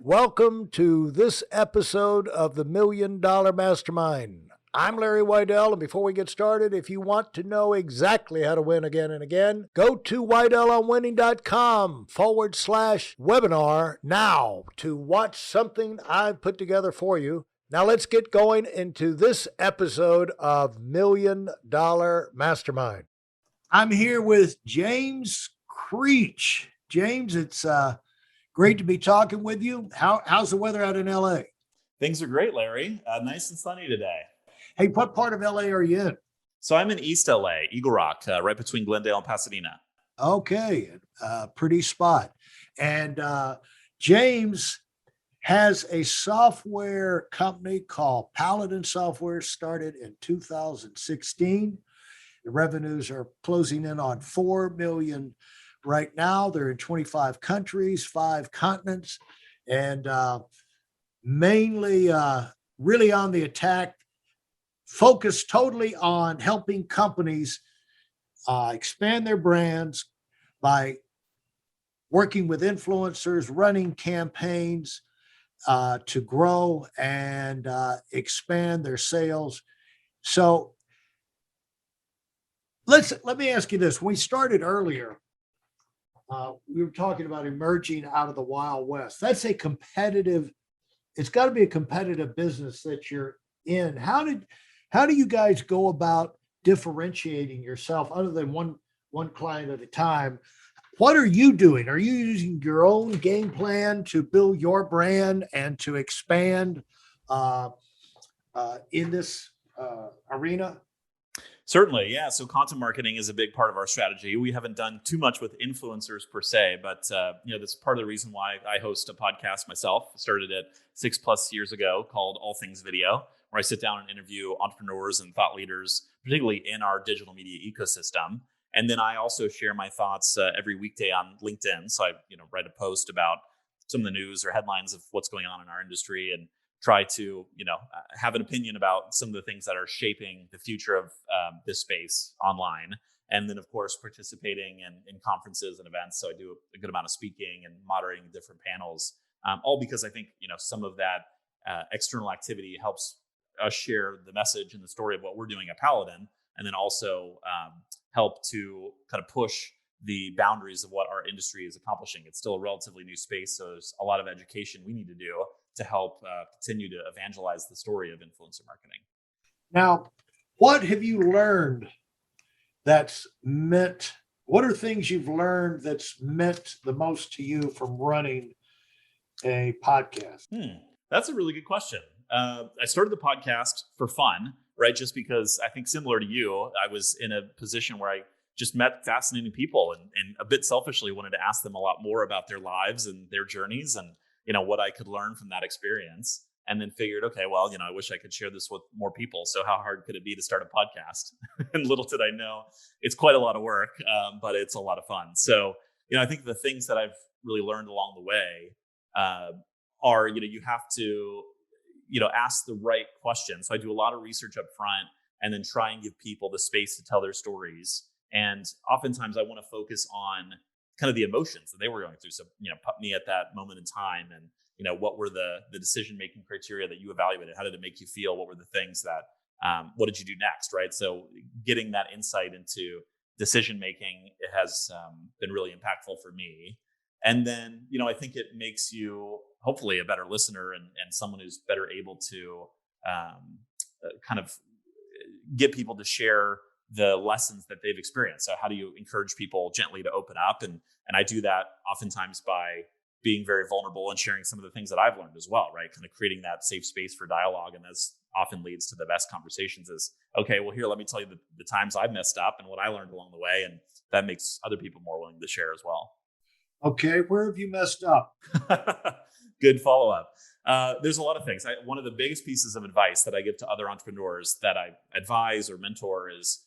Welcome to this episode of the Million-Dollar Mastermind. I'm Larry Weidel, and before we get started, if you want to know exactly how to win again and again, go to weidelonwinning.com/webinar now to watch something I've put together for you. Now let's get going into this episode of Million-Dollar Mastermind. I'm here with James Creech. James, it's great to be talking with you. How's the weather out in LA? Things are great, Larry. Nice and sunny today. Hey, what part of LA are you in? So I'm in East LA, Eagle Rock, right between Glendale and Pasadena. Okay, pretty spot. And James has a software company called Paladin Software, started in 2016. The revenues are closing in on $4 million right now. They're in 25 countries, 5 continents, and mainly really on the attack, focused totally on helping companies expand their brands by working with influencers, running campaigns to grow and expand their sales. So let me ask you this. When we started earlier, we were talking about emerging out of the Wild West. That's a competitive, it's got to be a competitive business that you're in. How do you guys go about differentiating yourself other than one client at a time? What are you doing? Are you using your own game plan to build your brand and to expand in this arena? Certainly, yeah. So content marketing is a big part of our strategy. We haven't done too much with influencers per se, but that's part of the reason why I host a podcast myself. I started it 6+ years ago called All Things Video, where I sit down and interview entrepreneurs and thought leaders, particularly in our digital media ecosystem. And then I also share my thoughts every weekday on LinkedIn. So I write a post about some of the news or headlines of what's going on in our industry and try to, have an opinion about some of the things that are shaping the future of this space online. And then, of course, participating in conferences and events. So I do a good amount of speaking and moderating different panels, all because I think, some of that external activity helps us share the message and the story of what we're doing at Paladin, and then also help to kind of push the boundaries of what our industry is accomplishing. It's still a relatively new space, so there's a lot of education we need to do to help continue to evangelize the story of influencer marketing. Now, what have you learned what are things you've learned that's meant the most to you from running a podcast? That's a really good question. I started the podcast for fun, right? Just because I think, similar to you, I was in a position where I just met fascinating people and a bit selfishly wanted to ask them a lot more about their lives and their journeys and what I could learn from that experience. And then figured, okay, well, I wish I could share this with more people. So how hard could it be to start a podcast? And little did I know, it's quite a lot of work, but it's a lot of fun. So, I think the things that I've really learned along the way are, you have to, ask the right questions. So I do a lot of research up front and then try and give people the space to tell their stories. And oftentimes I want to focus on kind of the emotions that they were going through. So, put me at that moment in time and, what were the decision-making criteria that you evaluated? How did it make you feel? What were the things that, what did you do next? Right. So getting that insight into decision-making, it has been really impactful for me. And then, I think it makes you hopefully a better listener and someone who's better able to kind of get people to share the lessons that they've experienced. So how do you encourage people gently to open up? And I do that oftentimes by being very vulnerable and sharing some of the things that I've learned as well, right? Kind of creating that safe space for dialogue. And that's often leads to the best conversations is, okay, well, here, let me tell you the times I've messed up and what I learned along the way. And that makes other people more willing to share as well. Okay, where have you messed up? Good follow-up. There's a lot of things. One of the biggest pieces of advice that I give to other entrepreneurs that I advise or mentor is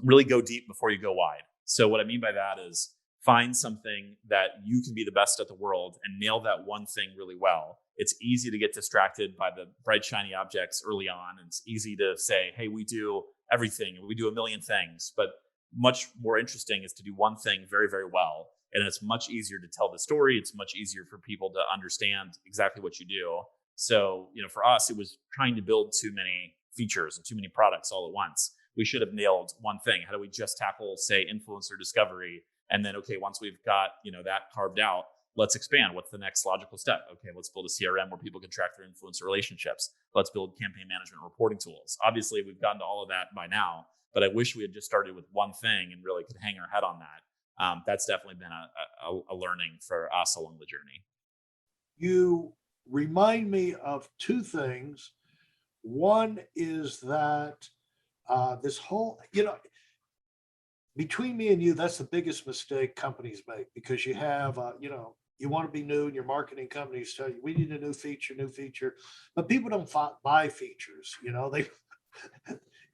really go deep before you go wide. So what I mean by that is find something that you can be the best at the world and nail that one thing really well. It's easy to get distracted by the bright, shiny objects early on. And it's easy to say, hey, we do everything, or we do a million things. But much more interesting is to do one thing very, very well And it's much easier to tell the story. It's much easier for people to understand exactly what you do. So, for us, it was trying to build too many features and too many products all at once. We should have nailed one thing. How do we just tackle, say, influencer discovery? And then, okay, once we've got, that carved out, let's expand. What's the next logical step? Okay, let's build a CRM where people can track their influencer relationships. Let's build campaign management reporting tools. Obviously, we've gotten to all of that by now, but I wish we had just started with one thing and really could hang our head on that. That's definitely been a learning for us along the journey. You remind me of two things. One is that this whole, between me and you, that's the biggest mistake companies make, because you have, you want to be new, and your marketing companies tell you, we need a new feature, but people don't buy features. They,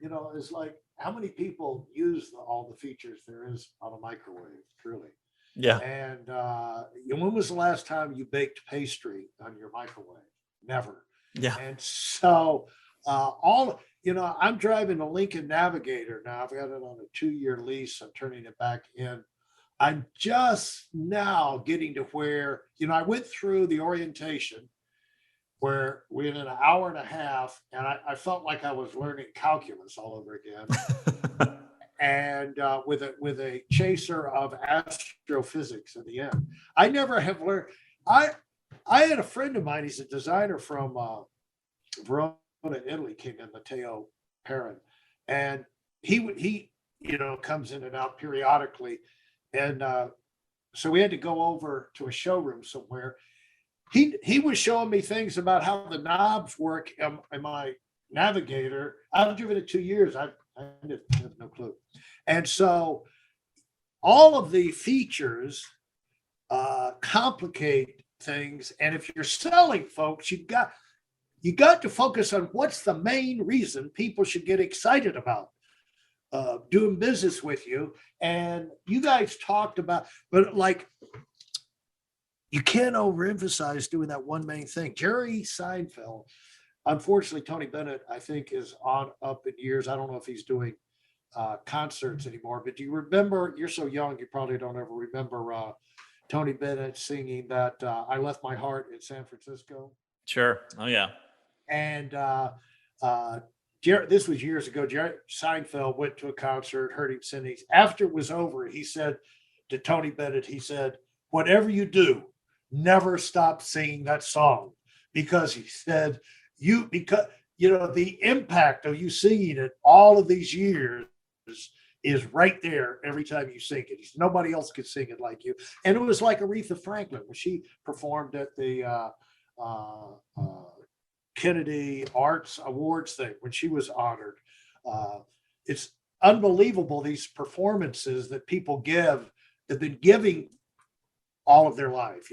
it's like, how many people use all the features there is on a microwave, truly? Yeah. And when was the last time you baked pastry on your microwave? Never. Yeah. And so I'm driving a Lincoln Navigator now. I've got it on a 2-year lease. I'm turning it back in. I'm just now getting to where, I went through the orientation where we had an hour and a half, and I felt like I was learning calculus all over again. And with a chaser of astrophysics at the end. I never have learned. I had a friend of mine. He's a designer from Verona, Italy. Came in, Matteo Perrin, and he comes in and out periodically, and so we had to go over to a showroom somewhere. He was showing me things about how the knobs work in my Navigator. I've driven it 2 years. I have no clue. And so all of the features complicate things. And if you're selling, folks, you got to focus on what's the main reason people should get excited about doing business with you. And you guys talked about, but like, you can't overemphasize doing that one main thing. Jerry Seinfeld, unfortunately, Tony Bennett, I think, is up in years. I don't know if he's doing concerts anymore, but do you remember, you're so young, you probably don't ever remember Tony Bennett singing that I Left My Heart in San Francisco? Sure. Oh, yeah. And this was years ago. Jerry Seinfeld went to a concert, heard him sing. After it was over, he said to Tony Bennett, he said, whatever you do, never stop singing that song, because he said, the impact of you singing it all of these years is right there every time you sing it. Nobody else could sing it like you. And it was like Aretha Franklin when she performed at the Kennedy Arts Awards thing, when she was honored. It's unbelievable, these performances that people give, have been giving all of their life,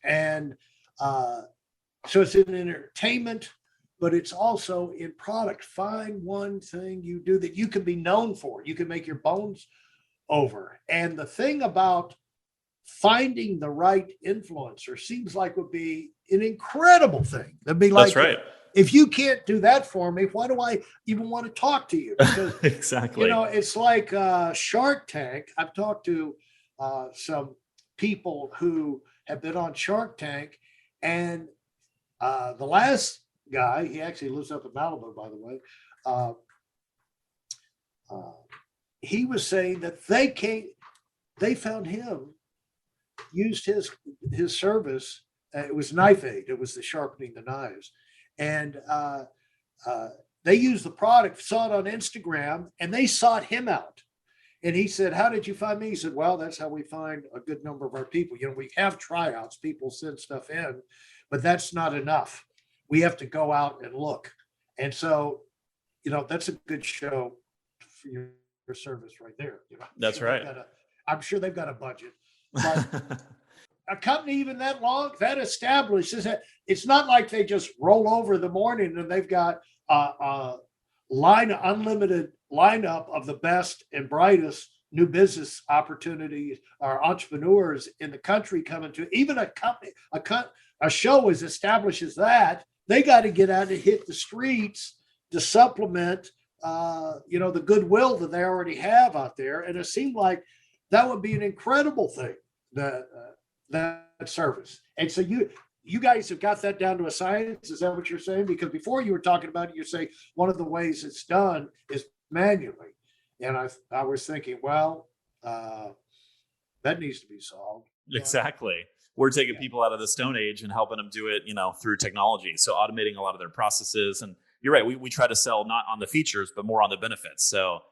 and so it's in entertainment, but it's also in product. Find one thing you do that you can be known for. You can make your bones over. And the thing about finding the right influencer seems like would be an incredible thing. That'd be like, that's right. If you can't do that for me, why do I even want to talk to you? Because exactly. It's like Shark Tank. I've talked to some people who have been on Shark Tank, and the last guy, he actually lives up in Malibu, by the way. He was saying that they found him, used his service. It was Knife Aid. It was the sharpening the knives. And they used the product, saw it on Instagram, and they sought him out. And he said, how did you find me? He said, well, that's how we find a good number of our people. We have tryouts, people send stuff in, but that's not enough. We have to go out and look. And so, that's a good show for your service right there. That's right. I'm sure they've got a budget. But a company even that long, that established, it's not like they just roll over the morning and they've got a unlimited lineup of the best and brightest new business opportunities or entrepreneurs in the country coming to. Even a company, a show as established as that, they got to get out and hit the streets to supplement the goodwill that they already have out there. And it seemed like that would be an incredible thing the that service. And so you guys have got that down to a science. Is that what you're saying? Because before you were talking about it, you say one of the ways it's done is manually, and I was thinking, well, that needs to be solved. Exactly. We're taking Yeah. people out of the Stone Age and helping them do it, through technology. So automating a lot of their processes. And you're right. We try to sell not on the features, but more on the benefits. So,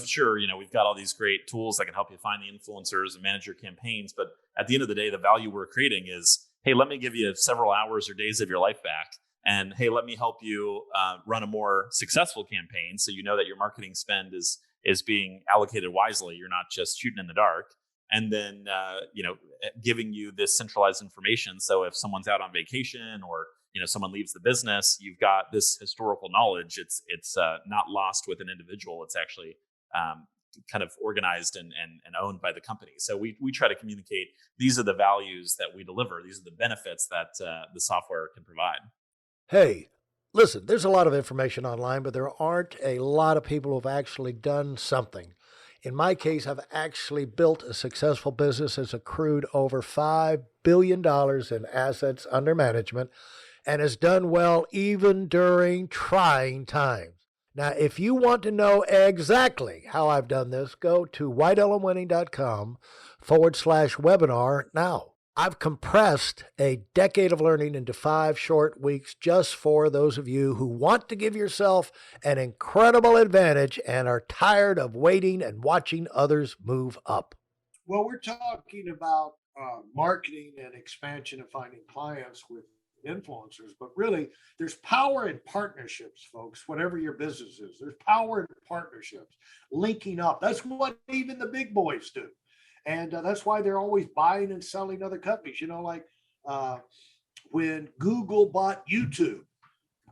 sure, we've got all these great tools that can help you find the influencers and manage your campaigns. But at the end of the day, the value we're creating is, hey, let me give you several hours or days of your life back. And hey, let me help you run a more successful campaign. So you know that your marketing spend is being allocated wisely. You're not just shooting in the dark. And then giving you this centralized information. So if someone's out on vacation or someone leaves the business, you've got this historical knowledge. It's not lost with an individual. It's actually kind of organized and owned by the company. So we try to communicate, these are the values that we deliver. These are the benefits that the software can provide. Hey, listen, there's a lot of information online, but there aren't a lot of people who've actually done something. In my case, I've actually built a successful business that's accrued over $5 billion in assets under management and has done well even during trying times. Now, if you want to know exactly how I've done this, go to whitelmwinning.com/webinar now. I've compressed a decade of learning into 5 short weeks just for those of you who want to give yourself an incredible advantage and are tired of waiting and watching others move up. Well, we're talking about marketing and expansion and finding clients with influencers, but really there's power in partnerships, folks. Whatever your business is, there's power in partnerships, linking up. That's what even the big boys do. And that's why they're always buying and selling other companies. Like when Google bought YouTube,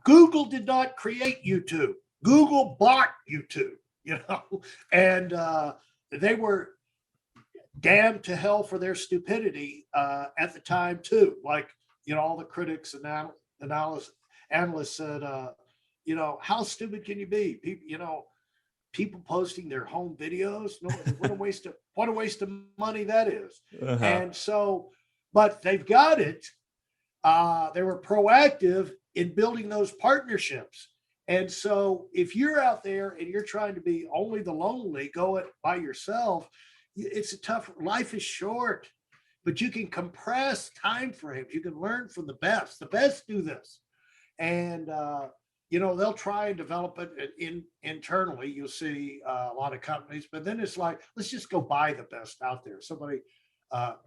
Google did not create YouTube. Google bought YouTube, and they were damned to hell for their stupidity at the time too. Like, all the critics and analysts said, how stupid can you be? People posting their home videos. No, what a waste of money that is. Uh-huh. And so, but they've got it. They were proactive in building those partnerships. And so if you're out there and you're trying to be only the lonely, go it by yourself, it's a tough, life is short, but you can compress time frames. You can learn from the best. The best do this. And, they'll try and develop it internally. You'll see a lot of companies, but then it's like, let's just go buy the best out there. Somebody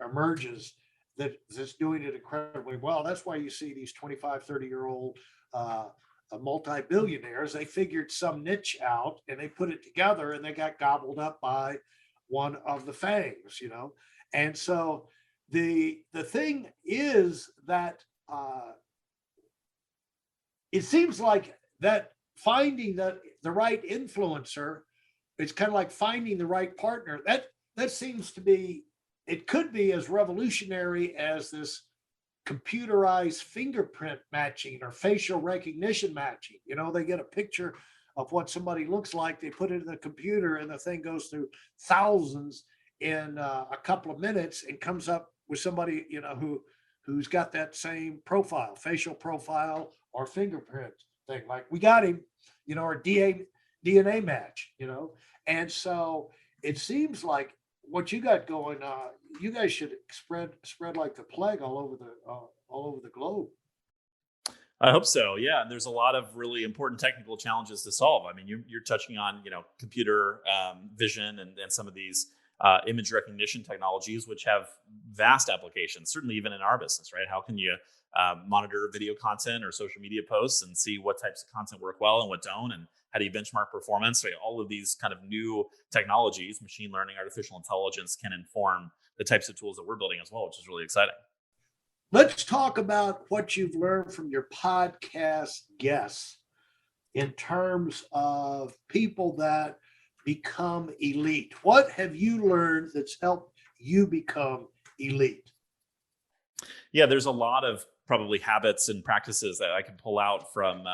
emerges that's doing it incredibly well. That's why you see these 25, 30-year-old multi-billionaires. They figured some niche out and they put it together and they got gobbled up by one of the fangs, And so the thing is that it seems like that finding the right influencer, it's kind of like finding the right partner. That seems to be, it could be as revolutionary as this computerized fingerprint matching or facial recognition matching. They get a picture of what somebody looks like, they put it in the computer, and the thing goes through thousands in a couple of minutes and comes up with somebody, who's got that same profile, facial profile or fingerprint thing. Like, we got him, or DNA match, And so it seems like what you got going, you guys should spread like the plague all over the globe. I hope so. Yeah. And there's a lot of really important technical challenges to solve. I mean, you're touching on, computer vision and some of these image recognition technologies, which have vast applications, certainly even in our business, right? How can you monitor video content or social media posts and see what types of content work well and what don't? And how do you benchmark performance? So all of these kind of new technologies, machine learning, artificial intelligence, can inform the types of tools that we're building as well, which is really exciting. Let's talk about what you've learned from your podcast guests in terms of people that become elite. What have you learned that's helped you become elite? Yeah, there's a lot of probably habits and practices that I can pull out from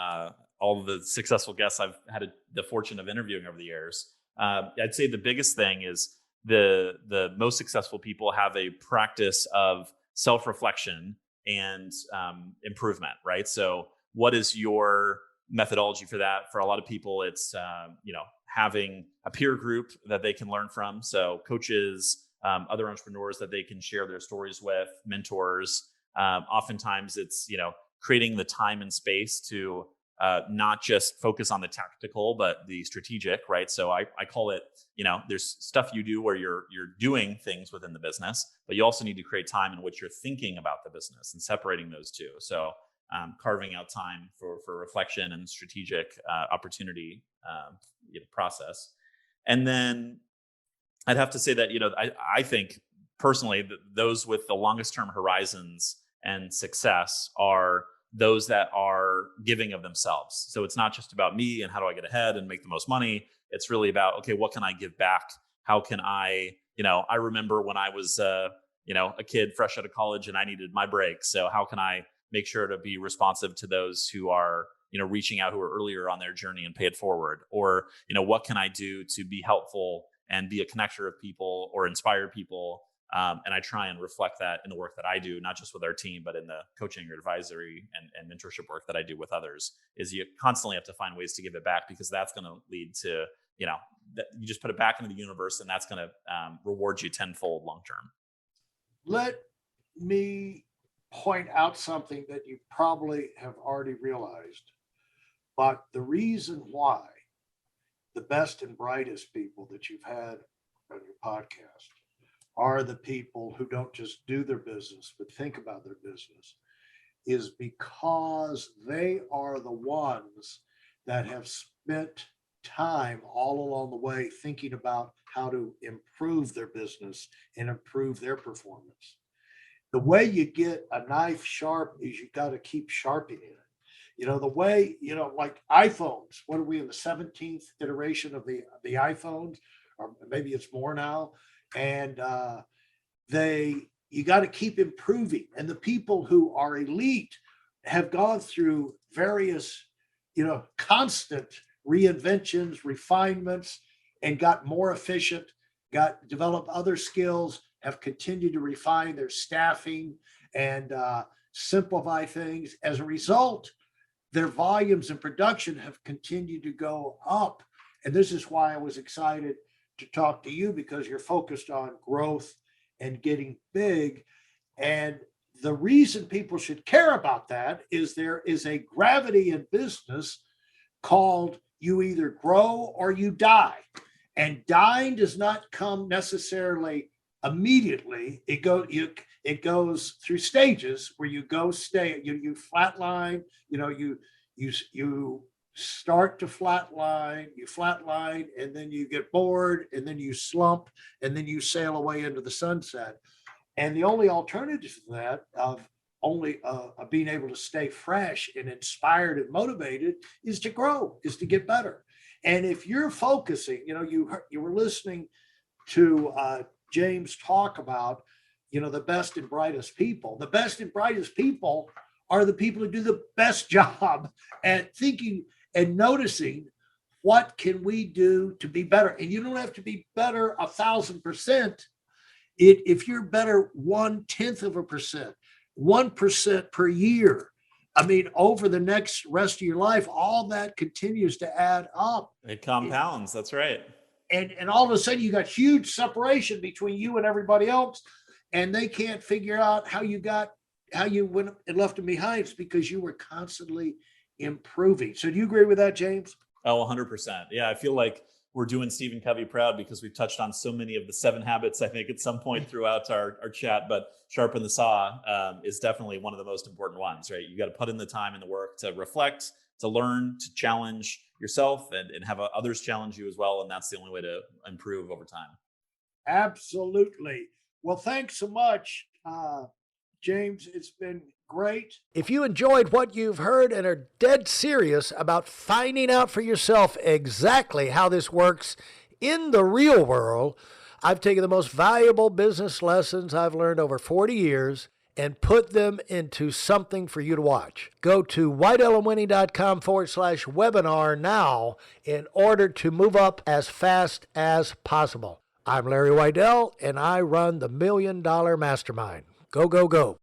all of the successful guests I've had the fortune of interviewing over the years. I'd say the biggest thing is the most successful people have a practice of self-reflection and improvement, right? So what is your methodology for that? For a lot of people, it's having a peer group that they can learn from. So coaches, other entrepreneurs that they can share their stories with, mentors. Oftentimes it's, creating the time and space to not just focus on the tactical, but the strategic, right? So I call it, there's stuff you do where you're doing things within the business, but you also need to create time in which you're thinking about the business and separating those two. So carving out time for reflection and strategic opportunity process. And then I'd have to say that, I think personally that those with the longest term horizons and success are those that are giving of themselves. So it's not just about me and how do I get ahead and make the most money. It's really about, okay, what can I give back? How can I, I remember when I was, a kid fresh out of college and I needed my break. So how can I make sure to be responsive to those who are, reaching out, who are earlier on their journey and pay it forward? Or, what can I do to be helpful and be a connector of people or inspire people? And I try and reflect that in the work that I do, not just with our team, but in the coaching or advisory and mentorship work that I do with others. Is you constantly have to find ways to give it back, because that's going to lead to, that you just put it back into the universe, and that's going to reward you tenfold long term. Let me point out something that you probably have already realized, but the reason why the best and brightest people that you've had on your podcast are the people who don't just do their business, but think about their business, is because they are the ones that have spent time all along the way thinking about how to improve their business and improve their performance. The way you get a knife sharp is you got to keep sharpening it. The way, like iPhones, what are we in the 17th iteration of the iPhones? Or maybe it's more now. And you got to keep improving. And the people who are elite have gone through various, constant reinventions, refinements, and got more efficient, developed other skills, have continued to refine their staffing and simplify things. As a result, their volumes and production have continued to go up. And this is why I was excited to talk to you, because you're focused on growth and getting big. And the reason people should care about that is there is a gravity in business called you either grow or you die. And dying does not come necessarily immediately. It goes through stages where you flatline, you start to flatline, and then you get bored, and then you slump, and then you sail away into the sunset. And the only alternative to that of being able to stay fresh and inspired and motivated is to grow, is to get better. And if you're focusing, you were listening to James talk about, the best and brightest people. The best and brightest people are the people who do the best job at thinking and noticing what can we do to be better. And you don't have to be better 1,000%. If you're better 0.1%, 1% per year, over the next rest of your life, all that continues to add up. It compounds. That's right. And all of a sudden you got huge separation between you and everybody else, and they can't figure out how you went and left them behind. It's because you were constantly improving. So do you agree with that, James? Oh, 100%. Yeah, I feel like we're doing Stephen Covey proud, because we've touched on so many of the 7 habits, I think, at some point throughout our chat. But sharpen the saw is definitely one of the most important ones, right? You got to put in the time and the work to reflect, to learn, to challenge yourself, and have others challenge you as well. And that's the only way to improve over time. Absolutely. Well, thanks so much, James. It's been great. If you enjoyed what you've heard and are dead serious about finding out for yourself exactly how this works in the real world, I've taken the most valuable business lessons I've learned over 40 years and put them into something for you to watch. Go to whiteelmwinning.com/webinar now in order to move up as fast as possible. I'm Larry Weidel, and I run the $1 Million Mastermind. Go, go, go.